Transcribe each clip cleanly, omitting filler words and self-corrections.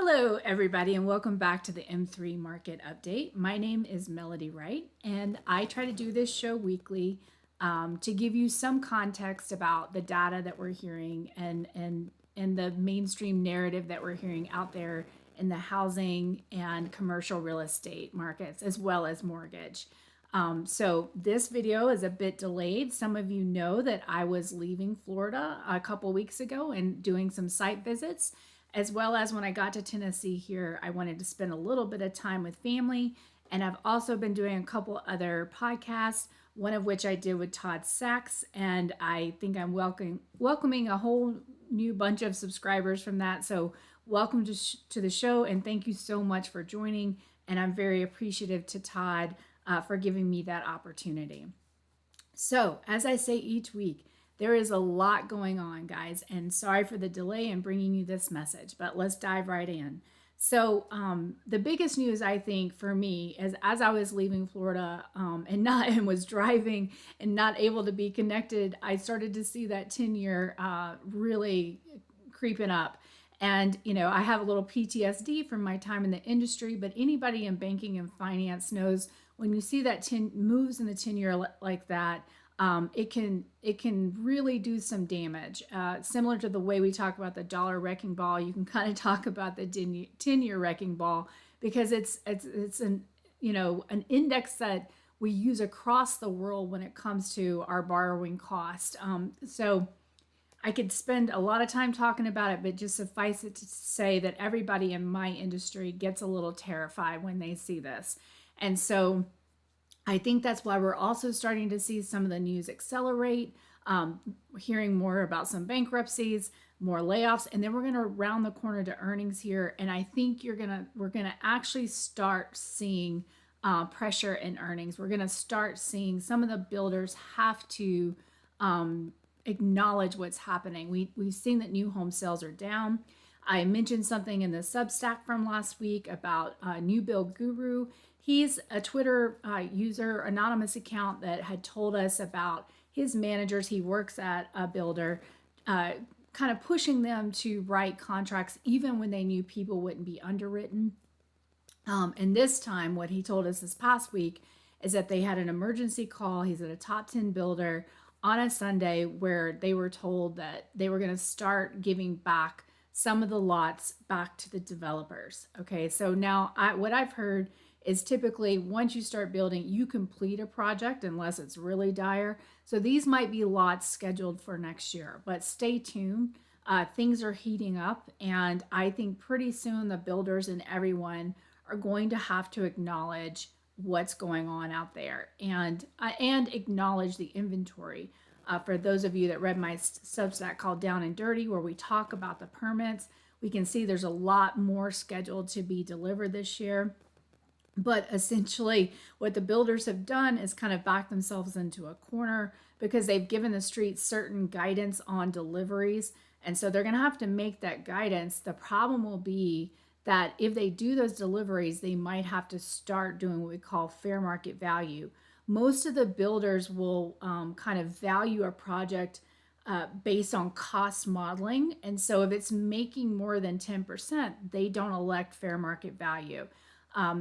Hello, everybody, and welcome back to the M3 Market Update. My name is Melody Wright, and I try to do this show weekly to give you some context about the data that we're hearing and the mainstream narrative that we're hearing out there in the housing and commercial real estate markets, as well as mortgage. So this video is a bit delayed. Some of you know that I was leaving Florida a couple weeks ago and doing some site visits, as well as when I got to Tennessee here, I wanted to spend a little bit of time with family. And I've also been doing a couple other podcasts, one of which I did with Todd Sachs. And I think I'm welcoming a whole new bunch of subscribers from that. So welcome to the show, and thank you so much for joining. And I'm very appreciative to Todd for giving me that opportunity. So as I say each week, there is a lot going on, guys, and sorry for the delay in bringing you this message, but let's dive right in. So the biggest news, I think, for me is as I was leaving Florida and was driving and not able to be connected, I started to see that 10-year really creeping up. And, you know, I have a little PTSD from my time in the industry, but anybody in banking and finance knows when you see that 10 moves in the 10-year like that, it can really do some damage. Similar to the way we talk about the dollar wrecking ball, you can kind of talk about the 10-year wrecking ball, because it's an index that we use across the world when it comes to our borrowing cost. So I could spend a lot of time talking about it, but just suffice it to say that everybody in my industry gets a little terrified when they see this. And so I think that's why we're also starting to see some of the news accelerate, hearing more about some bankruptcies, more layoffs, and then we're going to round the corner to earnings here. And I think we're going to actually start seeing pressure in earnings. We're going to start seeing some of the builders have to acknowledge what's happening. We've seen that new home sales are down. I mentioned something in the Substack from last week about New Build Guru. He's a Twitter user, anonymous account that had told us about his managers. He works at a builder, kind of pushing them to write contracts even when they knew people wouldn't be underwritten. And this time, what he told us this past week is that they had an emergency call. He's at a top 10 builder on a Sunday where they were told that they were going to start giving back some of the lots back to the developers. Okay, so now what I've heard is typically once you start building, you complete a project unless it's really dire. So these might be lots scheduled for next year, but stay tuned. Things are heating up, and I think pretty soon the builders and everyone are going to have to acknowledge what's going on out there and acknowledge the inventory. For those of you that read my Substack called Down and Dirty, where we talk about the permits, we can see there's a lot more scheduled to be delivered this year. But essentially, what the builders have done is kind of back themselves into a corner because they've given the street certain guidance on deliveries. And so they're going to have to make that guidance. The problem will be that if they do those deliveries, they might have to start doing what we call fair market value. Most of the builders will kind of value a project based on cost modeling. And so if it's making more than 10%, they don't elect fair market value.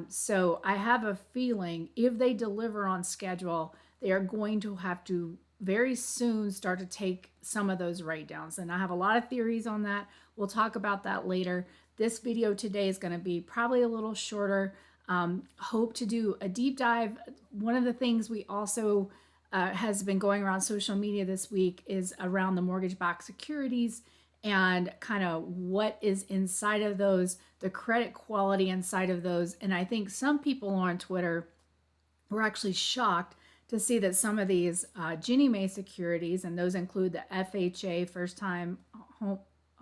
So I have a feeling if they deliver on schedule, they are going to have to very soon start to take some of those write-downs. And I have a lot of theories on that. We'll talk about that later. This video today is going to be probably a little shorter. Hope to do a deep dive. One of the things we also has been going around social media this week is around the mortgage-backed securities and kind of what is inside of those, the credit quality inside of those. And I think some people on Twitter were actually shocked to see that some of these Ginnie Mae securities, and those include the FHA, first-time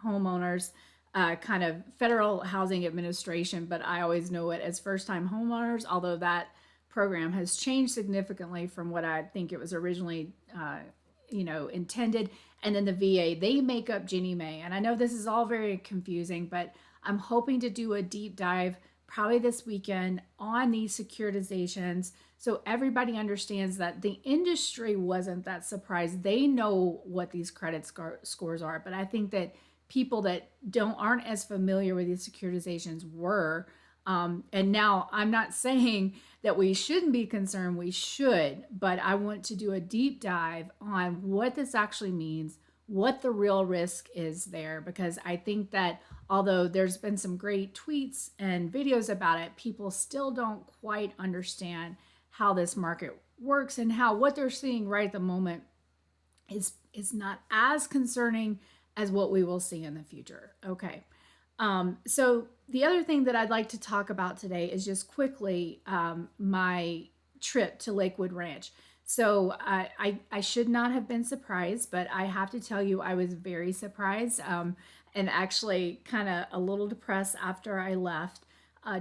homeowners, kind of Federal Housing Administration, but I always know it as first-time homeowners, although that program has changed significantly from what I think it was originally intended. And then the VA, they make up Ginnie Mae. And I know this is all very confusing, but I'm hoping to do a deep dive probably this weekend on these securitizations so everybody understands that the industry wasn't that surprised. They know what these credit scores are, but I think that people that aren't as familiar with these securitizations were. And now I'm not saying that we shouldn't be concerned, we should, but I want to do a deep dive on what this actually means, what the real risk is there, because I think that although there's been some great tweets and videos about it, people still don't quite understand how this market works and how what they're seeing right at the moment is not as concerning as what we will see in the future. Okay. So the other thing that I'd like to talk about today is just quickly my trip to Lakewood Ranch. So I should not have been surprised, but I have to tell you I was very surprised and actually kind of a little depressed after I left.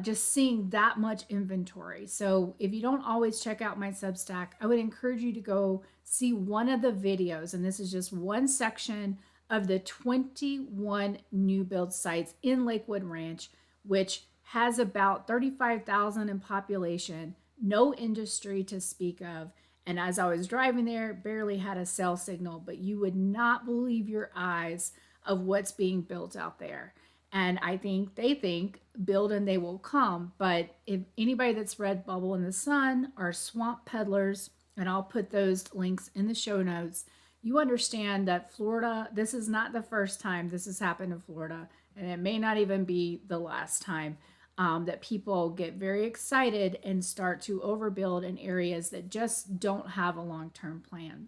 Just seeing that much inventory. So if you don't always check out my Substack, I would encourage you to go see one of the videos. And this is just one section of the 21 new build sites in Lakewood Ranch, which has about 35,000 in population, no industry to speak of. And as I was driving there, barely had a cell signal, but you would not believe your eyes of what's being built out there. And I think they think build and they will come. But if anybody that's read Bubble in the Sun or Swamp Peddlers, and I'll put those links in the show notes, you understand that Florida, this is not the first time this has happened in Florida, and it may not even be the last time that people get very excited and start to overbuild in areas that just don't have a long-term plan.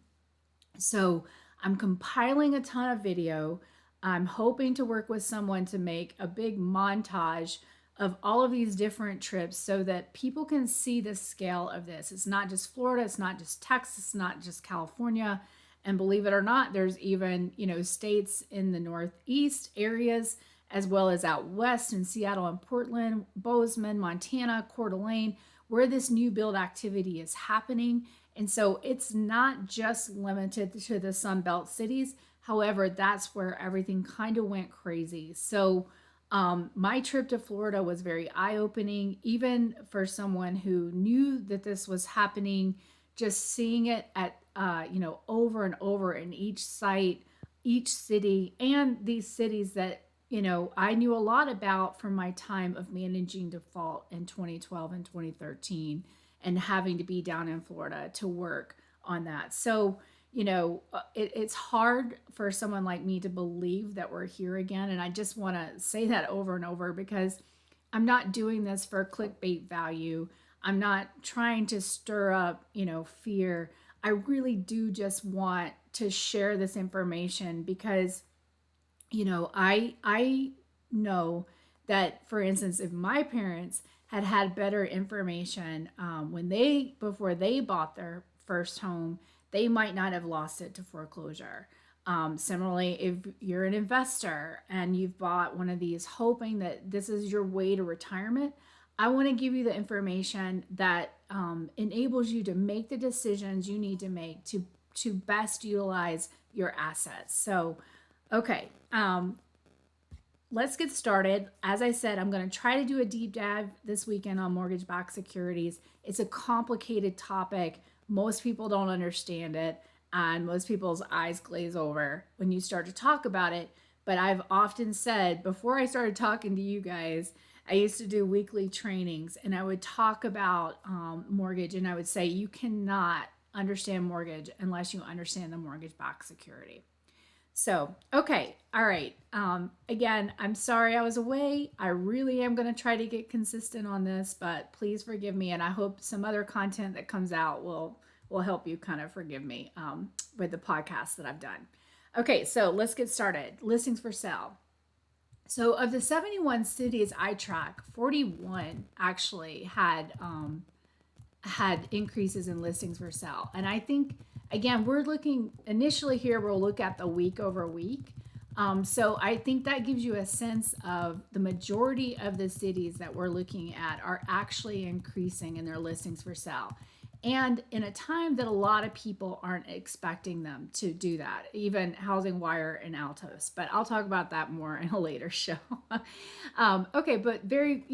So I'm compiling a ton of video. I'm hoping to work with someone to make a big montage of all of these different trips so that people can see the scale of this. It's not just Florida, it's not just Texas, it's not just California. And believe it or not, there's even, states in the Northeast areas, as well as out west in Seattle and Portland, Bozeman, Montana, Coeur d'Alene, where this new build activity is happening. And so it's not just limited to the Sunbelt cities. However, that's where everything kind of went crazy. So my trip to Florida was very eye-opening, even for someone who knew that this was happening, just seeing it at, over and over in each site, each city, and these cities that, I knew a lot about from my time of managing default in 2012 and 2013 and having to be down in Florida to work on that. So, it's hard for someone like me to believe that we're here again. And I just want to say that over and over because I'm not doing this for clickbait value. I'm not trying to stir up, fear. I really do just want to share this information because, I know that, for instance, if my parents had better information before they bought their first home, they might not have lost it to foreclosure. Similarly, if you're an investor and you've bought one of these hoping that this is your way to retirement, I want to give you the information that enables you to make the decisions you need to make to best utilize your assets. So, okay, let's get started. As I said, I'm going to try to do a deep dive this weekend on mortgage-backed securities. It's a complicated topic. Most people don't understand it, and most people's eyes glaze over when you start to talk about it. But I've often said, before I started talking to you guys, I used to do weekly trainings, and I would talk about mortgage, and I would say, you cannot understand mortgage unless you understand the mortgage-backed security. So, okay, all right. Again, I'm sorry I was away. I really am going to try to get consistent on this, but please forgive me. And I hope some other content that comes out will help you kind of forgive me with the podcast that I've done. Okay, so let's get started. Listings for sale. So of the 71 cities I track, 41 actually had increases in listings for sale. And I think, again, we're looking initially here, we'll look at the week over week. So I think that gives you a sense of the majority of the cities that we're looking at are actually increasing in their listings for sale. And in a time that a lot of people aren't expecting them to do that, even Housing Wire and Altos. But I'll talk about that more in a later show. Okay, but very,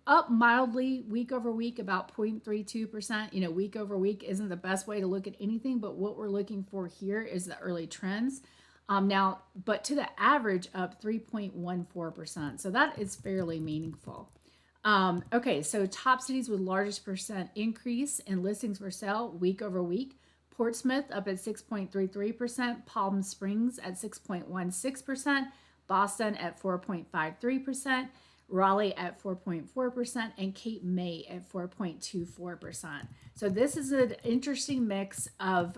up mildly week over week, about 0.32%. Week over week isn't the best way to look at anything, but what we're looking for here is the early trends. Now, but to the average up 3.14%. So that is fairly meaningful. Okay, so top cities with largest percent increase in listings for sale week over week. Portsmouth up at 6.33%, Palm Springs at 6.16%, Boston at 4.53%, Raleigh at 4.4%, and Cape May at 4.24%. So this is an interesting mix of,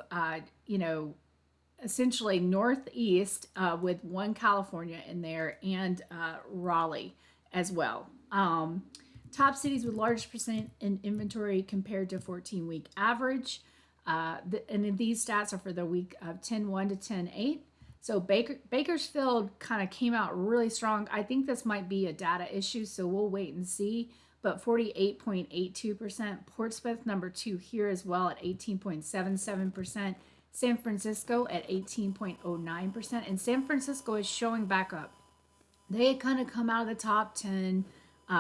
essentially Northeast with one California in there and Raleigh as well. Top cities with largest percent in inventory compared to 14-week average. And these stats are for the week of 10-1 to 10-8. So Bakersfield kind of came out really strong. I think this might be a data issue, so we'll wait and see. But 48.82%. Portsmouth, number 2 here as well at 18.77%. San Francisco at 18.09%. And San Francisco is showing back up. They had kind of come out of the top 10,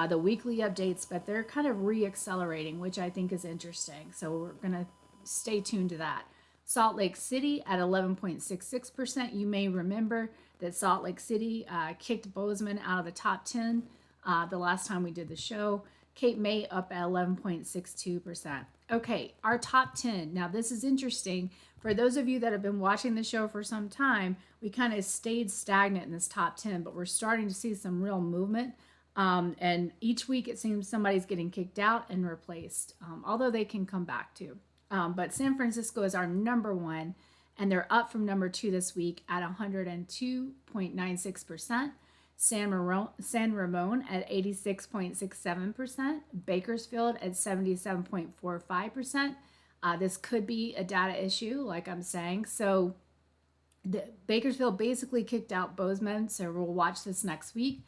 the weekly updates, but they're kind of re-accelerating, which I think is interesting. So we're going to stay tuned to that. Salt Lake City at 11.66%. You may remember that Salt Lake City kicked Bozeman out of the top 10 the last time we did the show. Cape May up at 11.62%. Okay, our top 10. Now, this is interesting. For those of you that have been watching the show for some time, we kind of stayed stagnant in this top 10, but we're starting to see some real movement. And each week it seems somebody's getting kicked out and replaced, although they can come back too. But San Francisco is our number 1, and they're up from number 2 this week at 102.96%. San Ramon at 86.67%. Bakersfield at 77.45%. This could be a data issue, like I'm saying. So Bakersfield basically kicked out Bozeman, so we'll watch this next week.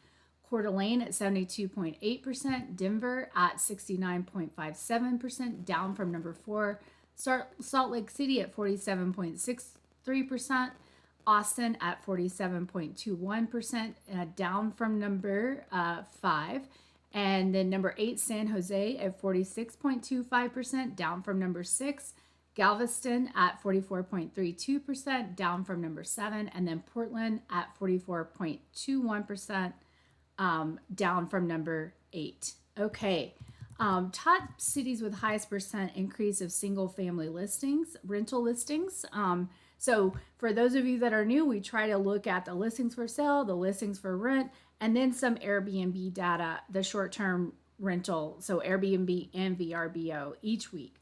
Coeur d'Alene at 72.8%, Denver at 69.57%, down from number 4. Salt Lake City at 47.63%, Austin at 47.21%, down from number 5. And then number 8, San Jose at 46.25%, down from number 6. Galveston at 44.32%, down from number 7. And then Portland at 44.21%. Down from number 8. Okay. Top cities with highest percent increase of single family listings, rental listings. So for those of you that are new, we try to look at the listings for sale, the listings for rent, and then some Airbnb data, the short-term rental, so Airbnb and VRBO each week.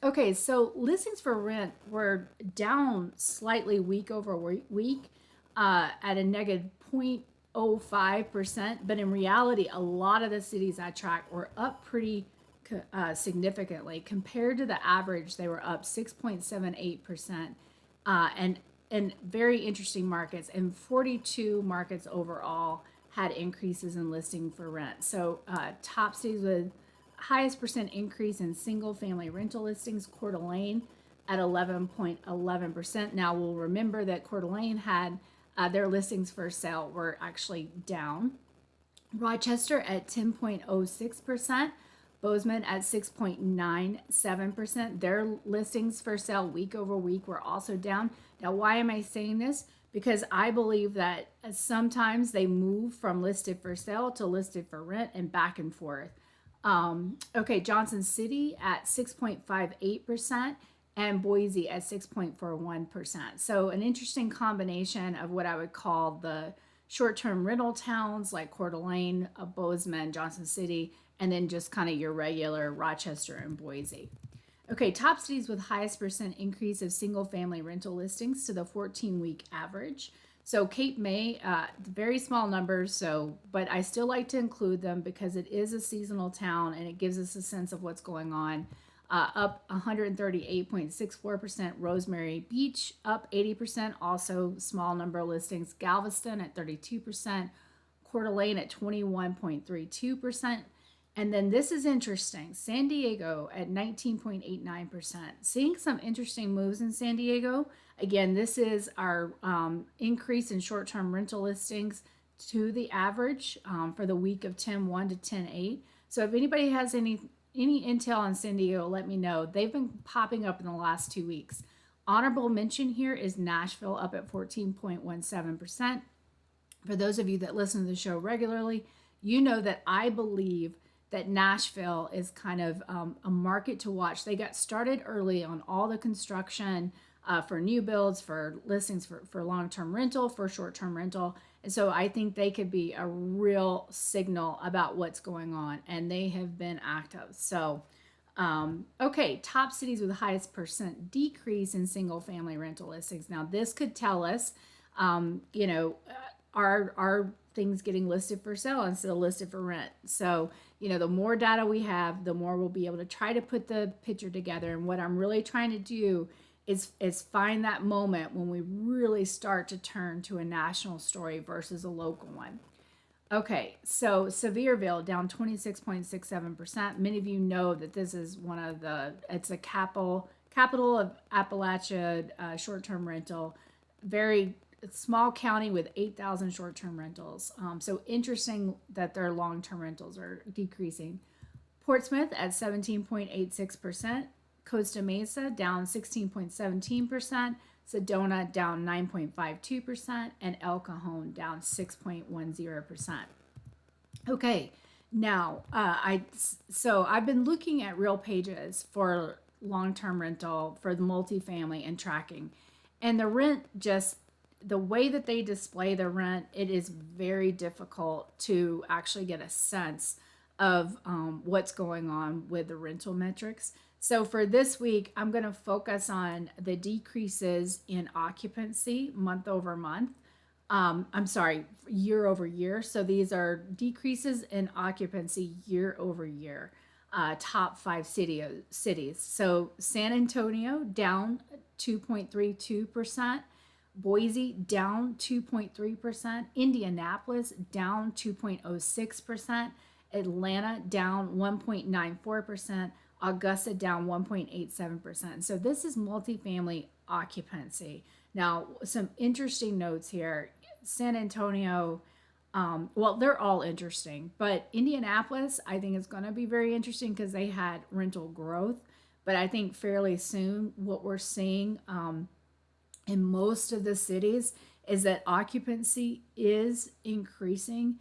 Okay, so listings for rent were down slightly week over week at a negative 0.05%, but in reality, a lot of the cities I track were up pretty significantly. Compared to the average, they were up 6.78%, and very interesting markets, and 42 markets overall had increases in listing for rent. So top cities with highest percent increase in single family rental listings, Coeur d'Alene at 11.11%. Now we'll remember that Coeur d'Alene had their listings for sale were actually down. Rochester at 10.06%, Bozeman at 6.97%. Their listings for sale week over week were also down. Now, why am I saying this? Because I believe that sometimes they move from listed for sale to listed for rent and back and forth. Okay, Johnson City at 6.58%. And Boise at 6.41%. So an interesting combination of what I would call the short-term rental towns like Coeur d'Alene, Bozeman, Johnson City, and then just kind of your regular Rochester and Boise. Okay, top cities with highest percent increase of single-family rental listings to the 14-week average. So Cape May, very small numbers, but I still like to include them because it is a seasonal town and it gives us a sense of what's going on. Up 138.64%. Rosemary Beach up 80%, also small number of listings. Galveston at 32%, Coeur d'Alene at 21.32%. And then this is interesting, San Diego at 19.89%. Seeing some interesting moves in San Diego. Again, this is our increase in short-term rental listings to the average for the week of 10-1 to 10-8. So if anybody has any intel on San Diego, let me know. They've been popping up in the last 2 weeks. Honorable mention here is Nashville up at 14.17%. For those of you that listen to the show regularly, you know that I believe that Nashville is kind of a market to watch. They got started early on all the construction for new builds, for listings, for long-term rental, for short-term rental. And so I think they could be a real signal about what's going on, and they have been active. So, okay, top cities with the highest percent decrease in single-family rental listings. Now, this could tell us, are things getting listed for sale instead of listed for rent? So, the more data we have, the more we'll be able to try to put the picture together. And what I'm really trying to do is find that moment when we really start to turn to a national story versus a local one. Okay, so Sevierville down 26.67%. Many of you know that this is it's a capital of Appalachia short-term rental. Very small county with 8,000 short-term rentals. So interesting that their long-term rentals are decreasing. Portsmouth at 17.86%. Costa Mesa down 16.17%. Sedona down 9.52%, and El Cajon down 6.10%. Okay, now I've been looking at Real Pages for long-term rental for the multifamily and tracking, and the rent, just the way that they display the rent, it is very difficult to actually get a sense of what's going on with the rental metrics. So for this week, I'm going to focus on the decreases in occupancy month over month. Year over year. So these are decreases in occupancy year over year. Top 5 cities. So San Antonio down 2.32%. Boise down 2.3%. Indianapolis down 2.06%. Atlanta down 1.94%. Augusta down 1.87%. So this is multifamily occupancy. Now, some interesting notes here. San Antonio, they're all interesting, but Indianapolis, I think is going to be very interesting because they had rental growth. But I think fairly soon, what we're seeing in most of the cities is that occupancy is increasing,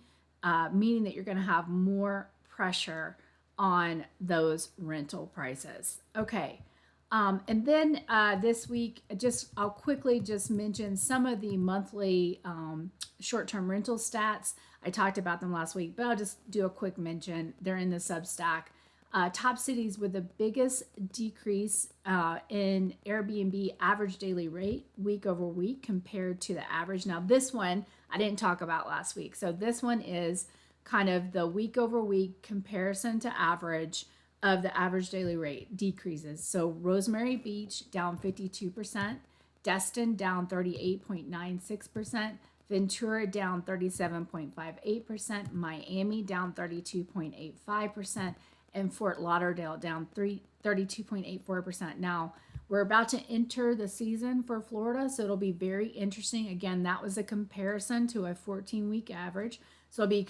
meaning that you're going to have more pressure on those rental prices. Okay. And then this week, I'll quickly just mention some of the monthly short-term rental stats. I talked about them last week, but I'll just do a quick mention. They're in the Substack. Top cities with the biggest decrease in Airbnb average daily rate week over week compared to the average. Now, this one I didn't talk about last week. So this one is kind of the week over week comparison to average of the average daily rate decreases. So Rosemary Beach down 52%, Destin down 38.96%, Ventura down 37.58%, Miami down 32.85%, and Fort Lauderdale down 32.84%. Now, we're about to enter the season for Florida, so it'll be very interesting. Again, that was a comparison to a 14-week average. So it'll be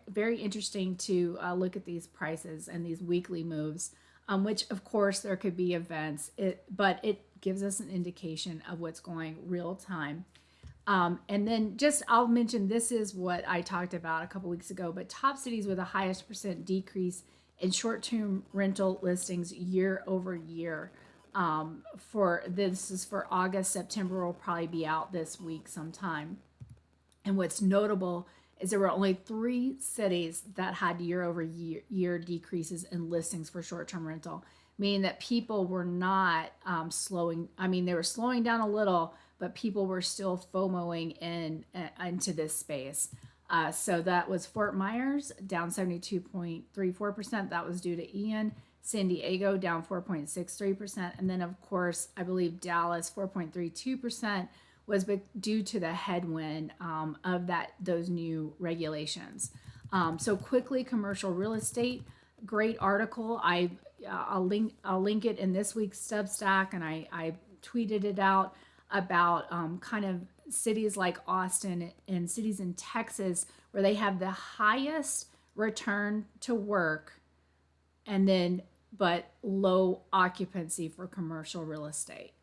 very interesting to look at these prices and these weekly moves, which of course there could be events, but it gives us an indication of what's going real time. And then I'll mention, this is what I talked about a couple weeks ago, but top cities with the highest percent decrease in short-term rental listings year over year. This is for August. September will probably be out this week sometime. And what's notable is there were only 3 cities that had year over year decreases in listings for short-term rental, meaning that people were not slowing. I mean, they were slowing down a little, but people were still FOMOing into this space. So that was Fort Myers down 72.34%. That was due to Ian. San Diego down 4.63%. And then, of course, I believe Dallas 4.32% was due to the headwind of those new regulations. So quickly, commercial real estate, great article. I'll link it in this week's Substack, and I tweeted it out about kind of cities like Austin and cities in Texas where they have the highest return to work, but low occupancy for commercial real estate.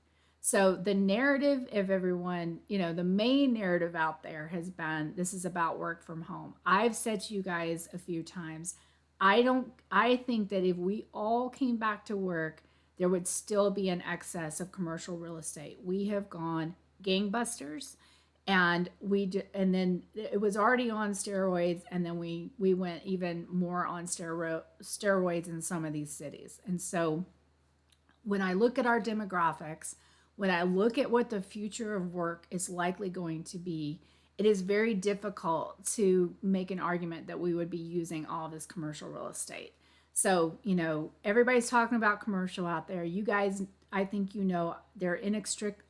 So the narrative of everyone, the main narrative out there has been this is about work from home. I've said to you guys a few times, I think that if we all came back to work, there would still be an excess of commercial real estate. We have gone gangbusters, and and then it was already on steroids, and then we went even more on steroids in some of these cities. And so when I look at our demographics, when I look at what the future of work is likely going to be, it is very difficult to make an argument that we would be using all this commercial real estate. So, everybody's talking about commercial out there. You guys, I think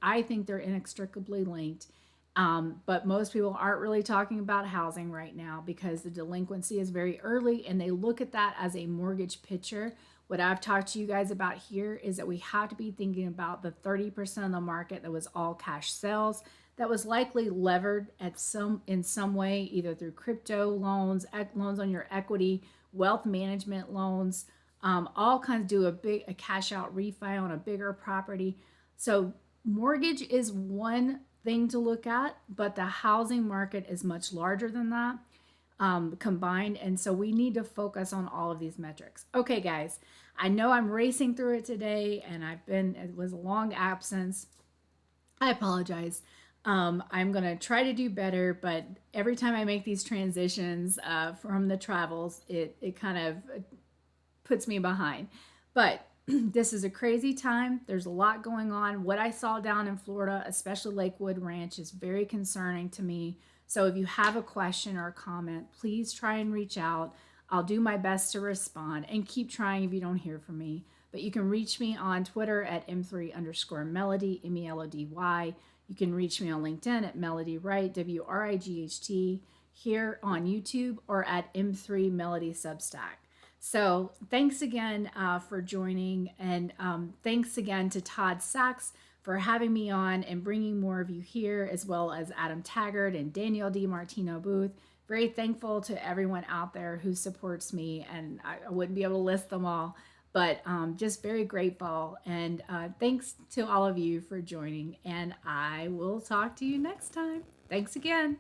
I think they're inextricably linked. But most people aren't really talking about housing right now because the delinquency is very early and they look at that as a mortgage picture. What I've talked to you guys about here is that we have to be thinking about the 30% of the market that was all cash sales, that was likely levered in some way, either through crypto loans, loans on your equity, wealth management loans, all kinds do a cash out refi on a bigger property. So mortgage is one thing to look at, but the housing market is much larger than that combined. And so we need to focus on all of these metrics. Okay, guys, I know I'm racing through it today and it was a long absence. I apologize. I'm going to try to do better, but every time I make these transitions from the travels, it kind of puts me behind. But this is a crazy time. There's a lot going on. What I saw down in Florida, especially Lakewood Ranch, is very concerning to me. So if you have a question or a comment, please try and reach out. I'll do my best to respond, and keep trying if you don't hear from me. But you can reach me on Twitter at m3_melody, MELODY. You can reach me on LinkedIn at Melody Wright, WRIGHT, here on YouTube, or at M3 Melody Substack. So thanks again for joining, and thanks again to Todd Sachs for having me on and bringing more of you here, as well as Adam Taggart and Danielle DiMartino Booth. Very thankful to everyone out there who supports me, and I wouldn't be able to list them all, but just very grateful. And thanks to all of you for joining, and I will talk to you next time. Thanks again.